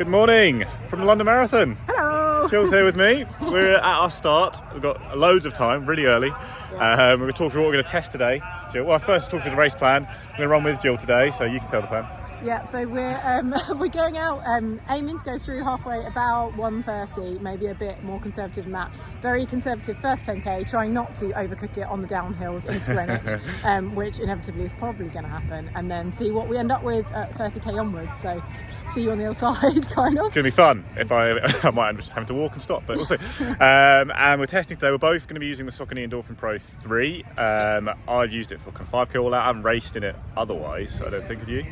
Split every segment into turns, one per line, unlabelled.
Good morning from the London Marathon.
Hello.
Jill's here with me. We're at our start. We've got loads of time, really early. We're going to talk through what we're going to test today. Jill, well, first talk through the race plan. I'm going to run with Jill today, so you can tell the plan.
Yeah, so we're going out, aiming to go through halfway about 1:30, maybe a bit more conservative than that. Very conservative first 10k, trying not to overcook it on the downhills into Greenwich, which inevitably is probably going to happen, and then see what we end up with at 30k onwards. So see you on the other side, kind of.
It's going to be fun. If I might just have to walk and stop, but we'll see. And we're testing today. We're both going to be using the Saucony Endorphin Pro 3. I've used it for kind of 5k all out. I haven't raced in it otherwise, I don't think, have you?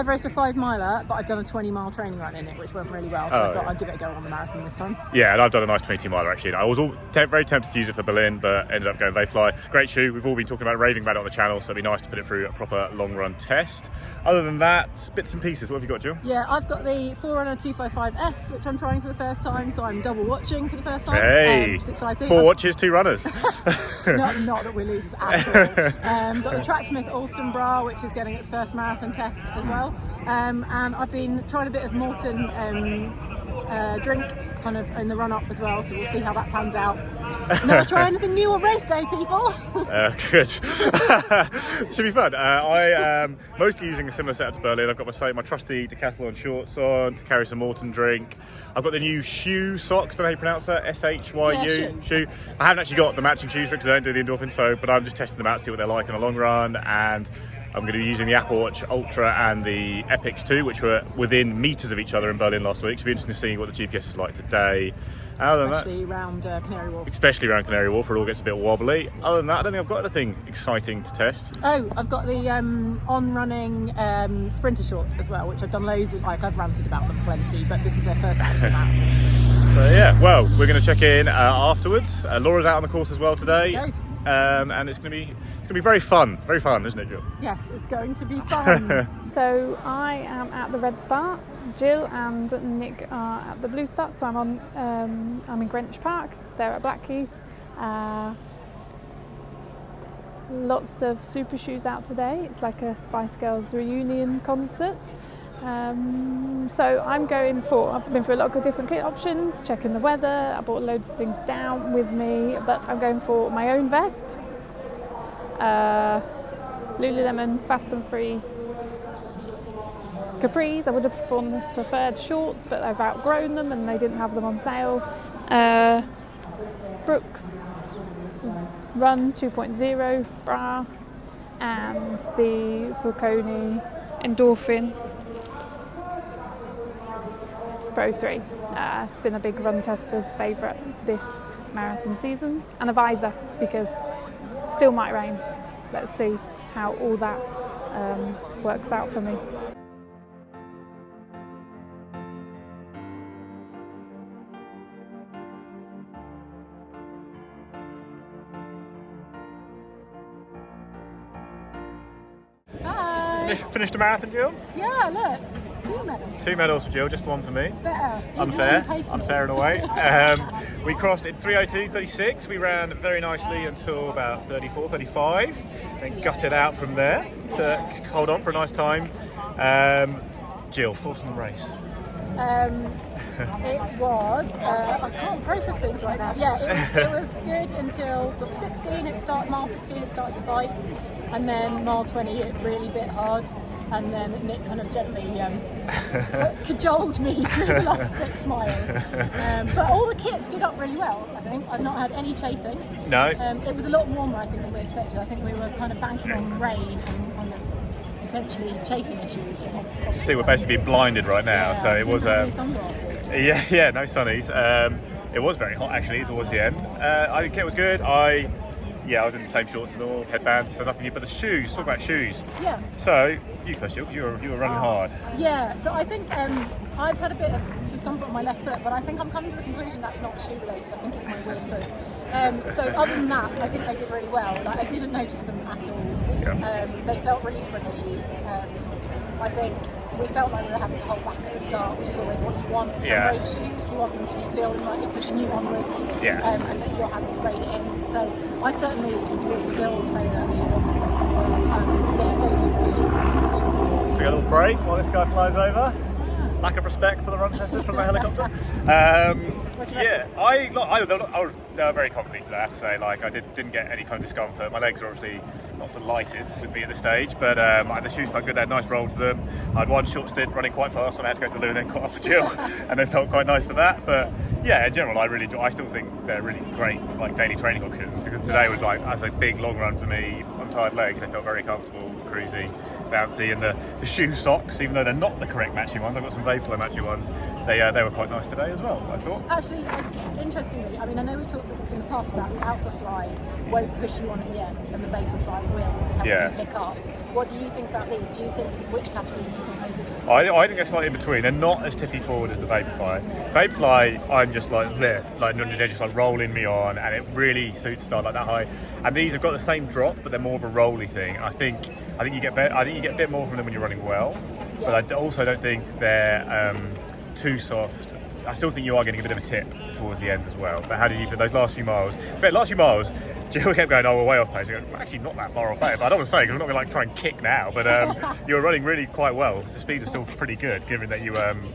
I've raced a 5 miler, but I've done a 20-mile training run in it, which went really well. So I thought I'd give it a go on the marathon this time.
Yeah, and I've done a nice 22 miler actually. I was very tempted to use it for Berlin, but ended up going Vayfly. Great shoe. We've all been talking about raving about it on the channel, so it'd be nice to put it through a proper long run test. Other than that, bits and pieces. What have you got, Jill?
Yeah, I've got the Forerunner 255S, which I'm trying for the first time, so I'm double watching for the first time.
Hey,
it's exciting.
4 watches, 2 runners.
not that we lose at all. Got the Tracksmith Alston bra, which is getting its first marathon test as well. And I've been trying a bit of Morton drink kind of in the run up as well, so we'll see how that pans out. Never try anything new on race day, people.
Good. Should be fun. I am mostly using a similar setup to Berlin. I've got my trusty decathlon shorts on to carry some Morton drink. I've got the new shoe socks, don't know how you pronounce that, SHYU shoe. I haven't actually got the matching shoes because I don't do the endorphin, but I'm just testing them out to see what they're like in a long run. And I'm going to be using the Apple Watch Ultra and the Epix 2, which were within metres of each other in Berlin last week. So it'll be interesting to see what the GPS is like today.
Especially around Canary Wharf.
Especially around Canary Wharf, where it all gets a bit wobbly. Other than that, I don't think I've got anything exciting to test.
Oh, I've got the on-running sprinter shorts as well, which I've done loads of, I've ranted about them plenty, but this is their first actual marathon.
So yeah, well, we're going to check in afterwards. Laura's out on the course as well today. And it's going to be very fun, isn't it, Jill?
Yes, it's going to be fun.
So I am at the red start. Jill and Nick are at the blue start. So I'm in Greenwich Park. They're at Blackheath. Lots of super shoes out today. It's like a Spice Girls reunion concert. So I've been for a lot of different kit options, checking the weather. I brought loads of things down with me, but I'm going for my own vest. Lululemon Fast and Free capris. I would have preferred shorts, but I've outgrown them and they didn't have them on sale. Brooks Run 2.0 bra and the Saucony Endorphin Pro 3. It's been a big run tester's favourite this marathon season, and a visor because still might rain. Let's see how all that works out for me.
Bye.
Finished the marathon, Jill?
Yeah, look, 2 medals.
2 medals for Jill, just the one for me.
Better.
Unfair in a way. We crossed in 3:02.36. We ran very nicely until about 34, 35. Then gutted out from there to hold on for a nice time. Jill, thoughts on the race?
It was, I can't process things right now. Yeah, it was good until sort of 16, mile 16 it started to bite, and then mile 20 it really bit hard, and then Nick kind of gently cajoled me through the last 6 miles. But all the kit stood up really well, I think. I've not had any chafing.
No.
It was a lot warmer, I think, than we expected. I think we were kind of banking on rain and on the potentially chafing issues.
You see, we're basically blinded right now, so it was.
Any sunglasses.
Yeah, no sunnies. It was very hot actually towards the end. I think it was good. I was in the same shorts and all, headbands, so nothing new. But the shoes, talk about shoes.
Yeah.
So you first, Jill, you were running hard.
Yeah. So I think I've had a bit of discomfort on my left foot, but I think I'm coming to the conclusion that's not shoe related. I think it's my weird foot. So other than that, I think they did really well. Like, I didn't notice them at all.
Yeah.
They felt really springy. I think we felt like we were having to hold back at the start, which is always what you want from race shoes. You want them to be feeling like they're pushing you onwards, and that you're having to rein it in. So I certainly would still say that the Endorphin go-to.
We got a little break while this guy flies over. lack of respect for the run testers from the helicopter. Yeah, I was very confident today, I have to say. Like, I didn't get any kind of discomfort. My legs are obviously not delighted with me at this stage, but the shoes felt good. They had a nice roll to them. I had one short stint running quite fast when I had to go to the loo and then caught off for Gill, and they felt quite nice for that. But yeah, in general, I still think they're really great, like, daily training options, because today was like, as a big long run for me on tired legs, they felt very comfortable, cruisy, bouncy, and the shoe socks, even though they're not the correct matching ones, I've got some Vaporfly matching ones, they were quite nice today as well, I thought.
Actually, interestingly, I mean, I know we talked in the past about the Alpha Fly won't push you on at the end, and the Vaporfly will help you pick up. What do you think about these? Do you think, which category do you think those would be?
I think they're slightly in between. They're not as tippy forward as the Vaporfly. Vaporfly, I'm just like there, like they're just like rolling me on, and it really suits style like that high. And these have got the same drop, but they're more of a rolly thing. I think you get better. I think you get a bit more from them when you're running well, but I also don't think they're too soft. I still think you are getting a bit of a tip towards the end as well. But how did you for those last few miles? Jill kept going, oh, we're way off pace. I go, we're actually not that far off pace. But I don't want to say, because I'm not going to like try and kick now. But you were running really quite well. The speed was still pretty good, given that you looked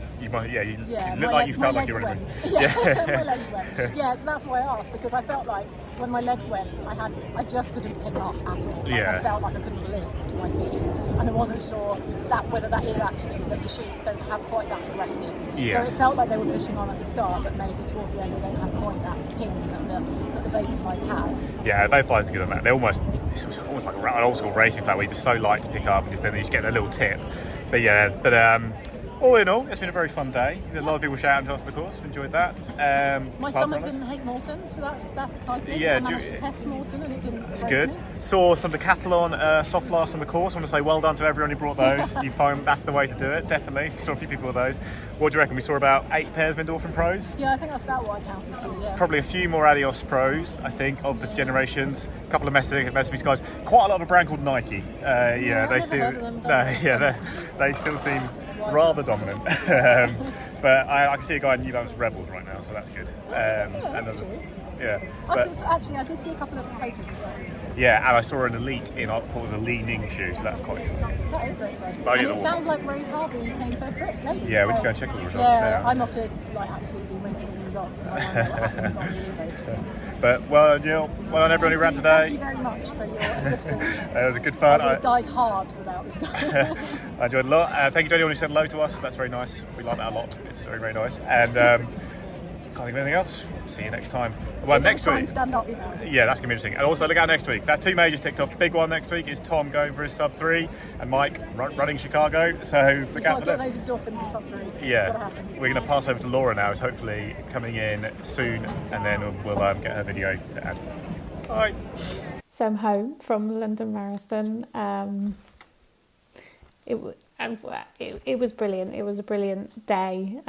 like you felt like you were running.
My legs went. Yeah, so that's why I asked, because I felt like when my legs went, I just couldn't pick up at all. Like, I felt like I couldn't lift my feet, and I wasn't sure whether that is actually that the shoes don't have quite that aggressive. So it felt like they were pushing on at the start, but maybe towards the end they don't have quite that ping that the Vaporflies have.
Yeah, Vaporflies are good on that. It's almost like an old school racing flat where you're just so light to pick up, because then you just get a little tip. But all in all, it's been a very fun day. A lot of people shouting to us, of course. Enjoyed that.
My stomach didn't hate Morton, so that's exciting.
Yeah,
I managed to test Morton, and it didn't.
It's good. Saw some decathlon soft lasts on the course. I want to say well done to everyone who brought those. You find that's the way to do it. Definitely. Saw a few people with those. What do you reckon? We saw about 8 pairs of Endorphin Pros.
Yeah, I think that's about what I counted to. Yeah.
Probably a few more Adios Pros, I think, of the generations. A couple of Mercedes guys. Quite a lot of a brand called Nike. They still seem rather dominant. But I can see a guy in New Balance Rebels right now, so that's good.
That's true. I did see a couple of papers as well.
Yeah, and I saw an Elite in what was a Li-Ning shoe, so that's quite exciting.
That is very exciting. And it sounds like Rose Harvey came first Brit, maybe.
Yeah, we need to go and check all the results.
Yeah, I'm off to absolutely win some results, because I don't know what happened on the race.
But well done, Jill. Well done, everybody who ran today.
Thank you very much for your assistance.
It was a good fun.
I died hard without this guy.
I enjoyed it a lot. Thank you to anyone who said hello to us. That's very nice. We like that a lot. It's very, very nice. And can't think of anything else. See you next time. Well, next week.
Stand up.
Yeah, that's going to be interesting. And also look out next week. That's 2 majors ticked off. The big one next week is Tom going for his sub 3 and Mike running Chicago. So look out for them.
Those endorphins in sub 3.
Yeah. We're going to pass over to Laura now, who's hopefully coming in soon, and then we'll get her video to add. All right.
So I'm home from the London Marathon. It was brilliant. It was a brilliant day.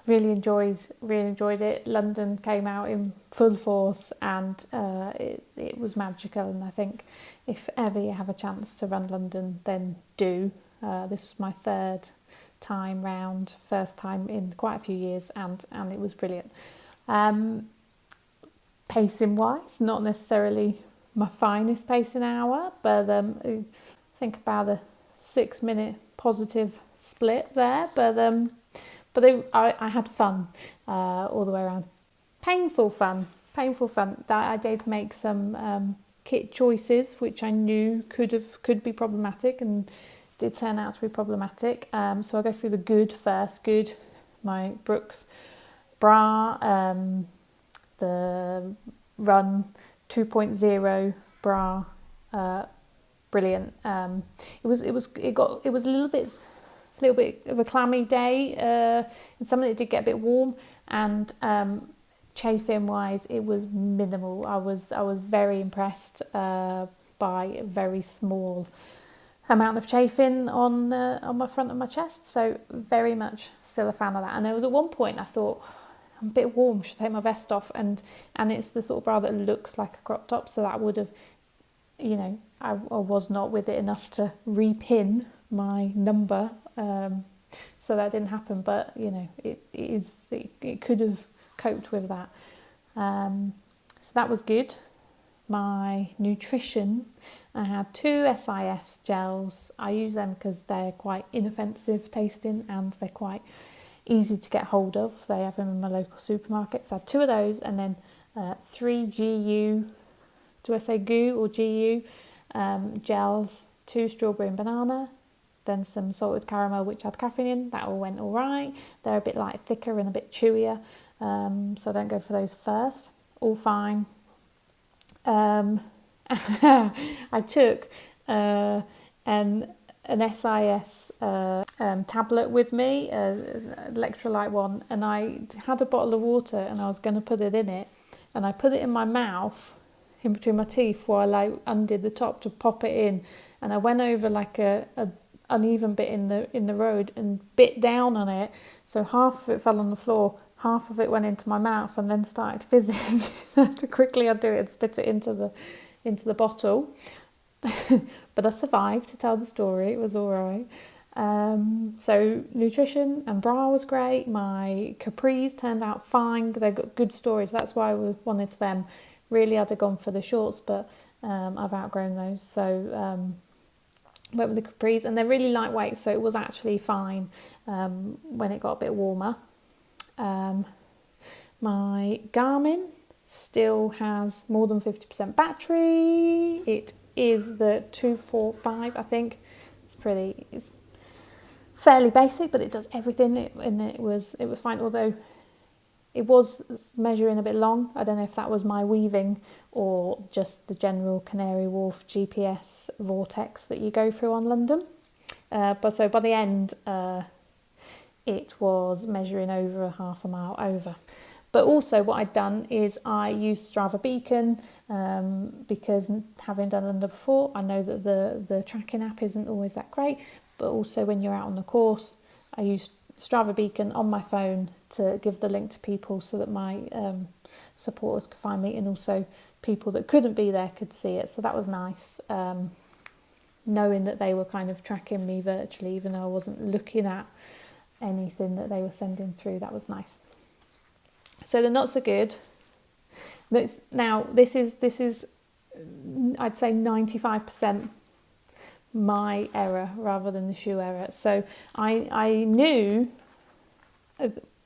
Really enjoyed it. London came out in full force, and it was magical. And I think if ever you have a chance to run London, then do. This was my 3rd time round, first time in quite a few years, and it was brilliant. Pacing wise, not necessarily my finest pacing hour, but I think about a 6-minute positive split there. But I had fun all the way around. Painful fun. I did make some kit choices which I knew could be problematic, and did turn out to be problematic. So I'll go through the good first. Good, my Brooks bra, the Run 2.0 bra, brilliant. It was a little bit of a clammy day, and something that did get a bit warm, and chafing wise it was minimal. I was very impressed by a very small amount of chafing on my front of my chest, so very much still a fan of that. And there was at one point I thought, I'm a bit warm, should I take my vest off, and it's the sort of bra that looks like a crop top, so that would have, I was not with it enough to repin my number, so that didn't happen, but it could have coped with that, so that was good. my nutrition, I had 2 SIS gels. I use them because they're quite inoffensive tasting and they're quite easy to get hold of. They have them in my local supermarkets. I had 2 of those, and then 3 GU, do I say GU or GU, gels, 2 strawberry and banana, then some salted caramel which had caffeine in. That all went all right. They're a bit like thicker and a bit chewier, so I don't go for those first. All fine. I took an SIS tablet with me, an electrolyte one, and I had a bottle of water and I was going to put it in it, and I put it in my mouth, in between my teeth, while I undid the top to pop it in, and I went over like a uneven bit in the road and bit down on it, so half of it fell on the floor, half of it went into my mouth and then started fizzing. I had to quickly undo it and spit it into the bottle. But I survived to tell the story. It was all right. So nutrition and bra was great. My capris turned out fine. They got good storage. That's why I wanted them. Really, I'd have gone for the shorts, but I've outgrown those. So went with the capris, and they're really lightweight, so it was actually fine when it got a bit warmer. My Garmin still has more than 50% battery. It is the 245, I think. It's fairly basic, but it does everything, and it was fine, although it was measuring a bit long. I don't know if that was my weaving or just the general Canary Wharf GPS vortex that you go through on London. But so by the end, it was measuring over a half a mile over. But also what I'd done is I used Strava Beacon, because having done London before, I know that the tracking app isn't always that great, but also when you're out on the course, I used Strava Beacon on my phone to give the link to people so that my supporters could find me, and also people that couldn't be there could see it. So that was nice, knowing that they were kind of tracking me virtually, even though I wasn't looking at anything that they were sending through. That was nice. So the not so good. Now this is I'd say 95% my error rather than the shoe error. So I knew,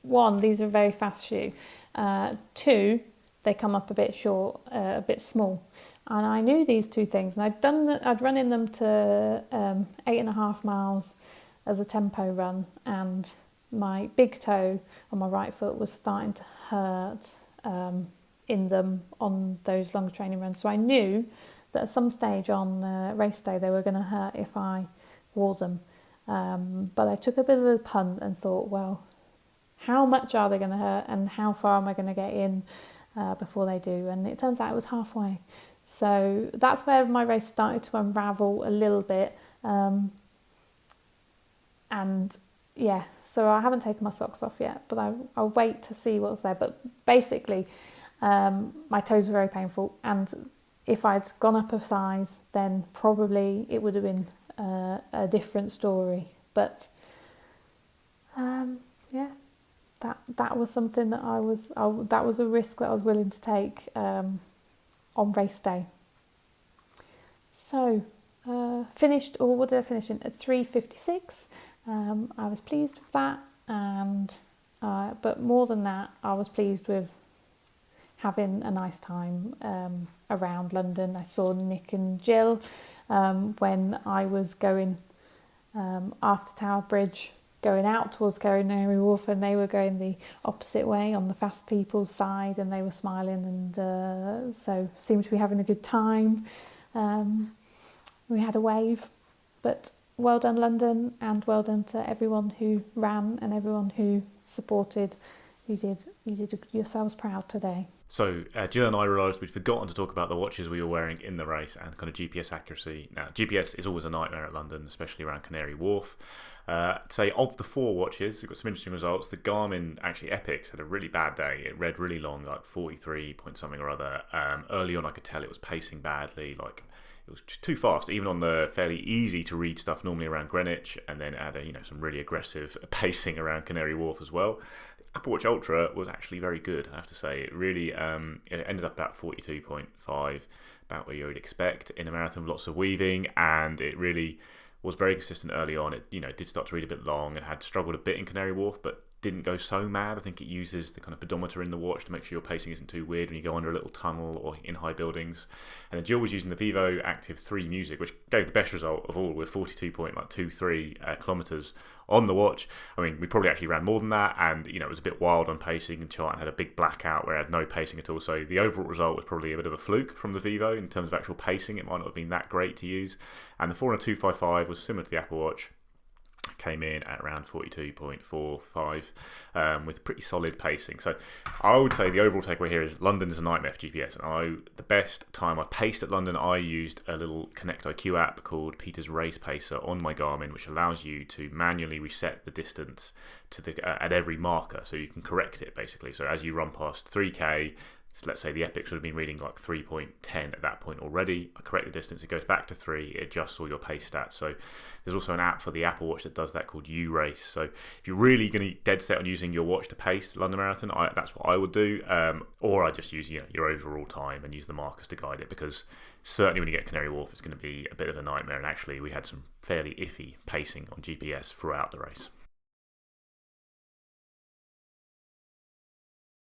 1, these are a very fast shoe. 2, they come up a bit short, a bit small. And I knew these 2 things, and I'd run in them to 8.5 miles as a tempo run, and my big toe on my right foot was starting to hurt in them on those long training runs. So I knew that at some stage on race day they were going to hurt if I wore them. But I took a bit of a punt and thought, well, how much are they going to hurt and how far am I going to get in before they do? And it turns out it was halfway. So that's where my race started to unravel a little bit. And yeah, so I haven't taken my socks off yet, but I'll wait to see what's there. But basically, my toes were very painful, and if I'd gone up a size, then probably it would have been a different story. But yeah, that was something that that was a risk that I was willing to take on race day. So finished, or what did I finish in? At 3:56. I was pleased with that, and but more than that, I was pleased with having a nice time around London. I saw Nick and Gill when I was going after Tower Bridge, going out towards Canary Wharf, and they were going the opposite way on the fast people's side, and they were smiling, and so seemed to be having a good time. We had a wave, but well done London, and well done to everyone who ran and everyone who supported. You did yourselves proud today.
So Jill and I realised we'd forgotten to talk about the watches we were wearing in the race and kind of GPS accuracy. Now, GPS is always a nightmare at London, especially around Canary Wharf. Say of the 4 watches, we've got some interesting results. The Garmin, actually Epix, had a really bad day. It read really long, like 43 point something or other. Early on I could tell it was pacing badly, like it was just too fast, even on the fairly easy to read stuff normally around Greenwich, and then add some really aggressive pacing around Canary Wharf as well. Apple Watch Ultra was actually very good, I have to say. It really it ended up about 42.5, about where you would expect in a marathon with lots of weaving, and it really was very consistent early on. It did start to read a bit long and had struggled a bit in Canary Wharf, but didn't go so mad. I think it uses the kind of pedometer in the watch to make sure your pacing isn't too weird when you go under a little tunnel or in high buildings. And then Jill was using the Vivo Active 3 Music, which gave the best result of all with 42.23 kilometers on the watch. I mean, we probably actually ran more than that, and it was a bit wild on pacing, and Charlton had a big blackout where it had no pacing at all. So the overall result was probably a bit of a fluke from the Vivo in terms of actual pacing. It might not have been that great to use. And the 40255 was similar to the Apple Watch. Came in at around 42.45 with pretty solid pacing. So I would say the overall takeaway here is London is a nightmare for GPS. And the best time I paced at London, I used a little Connect IQ app called Peter's Race Pacer on my Garmin, which allows you to manually reset the distance to at every marker, so you can correct it basically. So as you run past 3K, so let's say the Epics would have been reading like 3.10 at that point already. I correct the distance, it goes back to 3, it adjusts all your pace stats. So there's also an app for the Apple Watch that does that called U-Race. So if you're really going to dead set on using your watch to pace the London Marathon, that's what I would do. Or I just use your overall time and use the markers to guide it, because certainly when you get Canary Wharf, it's going to be a bit of a nightmare. And actually we had some fairly iffy pacing on GPS throughout the race.